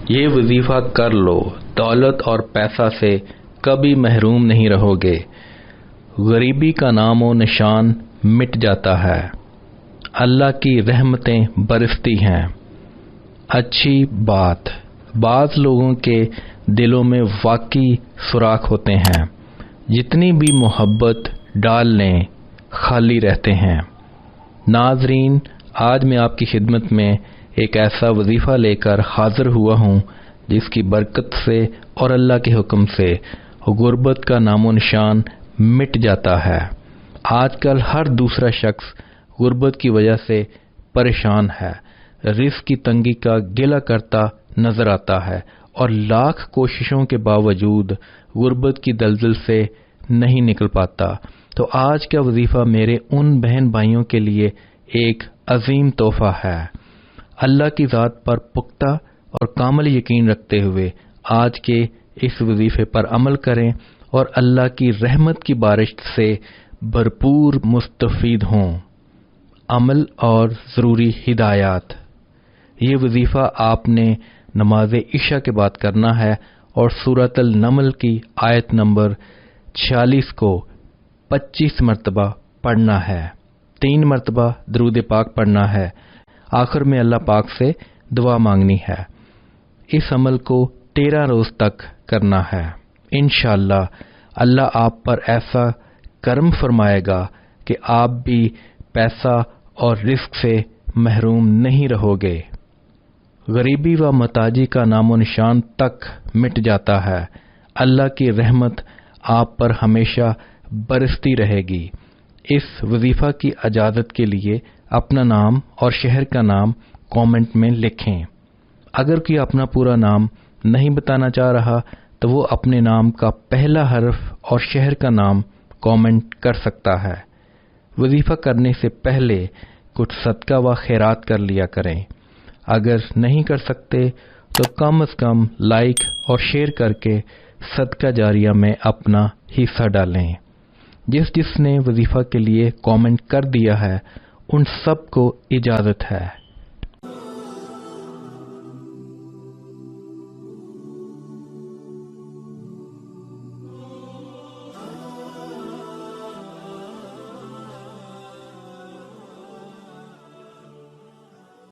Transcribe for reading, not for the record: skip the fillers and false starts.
یہ وظیفہ کر لو، دولت اور پیسہ سے کبھی محروم نہیں رہو گے۔ غریبی کا نام و نشان مٹ جاتا ہے، اللہ کی رحمتیں برستی ہیں۔ اچھی بات، بعض لوگوں کے دلوں میں واقعی سوراخ ہوتے ہیں، جتنی بھی محبت ڈال لیں خالی رہتے ہیں۔ ناظرین، آج میں آپ کی خدمت میں ایک ایسا وظیفہ لے کر حاضر ہوا ہوں جس کی برکت سے اور اللہ کے حکم سے غربت کا نام و نشان مٹ جاتا ہے۔ آج کل ہر دوسرا شخص غربت کی وجہ سے پریشان ہے، رزق کی تنگی کا گلہ کرتا نظر آتا ہے اور لاکھ کوششوں کے باوجود غربت کی دلدل سے نہیں نکل پاتا۔ تو آج کا وظیفہ میرے ان بہن بھائیوں کے لیے ایک عظیم تحفہ ہے۔ اللہ کی ذات پر پختہ اور کامل یقین رکھتے ہوئے آج کے اس وظیفے پر عمل کریں اور اللہ کی رحمت کی بارش سے بھرپور مستفید ہوں۔ عمل اور ضروری ہدایات۔ یہ وظیفہ آپ نے نماز عشاء کے بعد کرنا ہے اور سورۃ النمل کی آیت نمبر 46 کو 25 مرتبہ پڑھنا ہے، 3 مرتبہ درود پاک پڑھنا ہے، آخر میں اللہ پاک سے دعا مانگنی ہے۔ اس عمل کو 13 روز تک کرنا ہے۔ انشاءاللہ اللہ آپ پر ایسا کرم فرمائے گا کہ آپ بھی پیسہ اور رزق سے محروم نہیں رہو گے۔ غریبی و محتاجی کا نام و نشان تک مٹ جاتا ہے۔ اللہ کی رحمت آپ پر ہمیشہ برستی رہے گی۔ اس وظیفہ کی اجازت کے لیے اپنا نام اور شہر کا نام کامنٹ میں لکھیں۔ اگر کوئی اپنا پورا نام نہیں بتانا چاہ رہا تو وہ اپنے نام کا پہلا حرف اور شہر کا نام کامنٹ کر سکتا ہے۔ وظیفہ کرنے سے پہلے کچھ صدقہ و خیرات کر لیا کریں۔ اگر نہیں کر سکتے تو کم از کم لائک اور شیئر کر کے صدقہ جاریہ میں اپنا حصہ ڈالیں۔ جس نے وظیفہ کے لیے کامنٹ کر دیا ہے ان سب کو اجازت ہے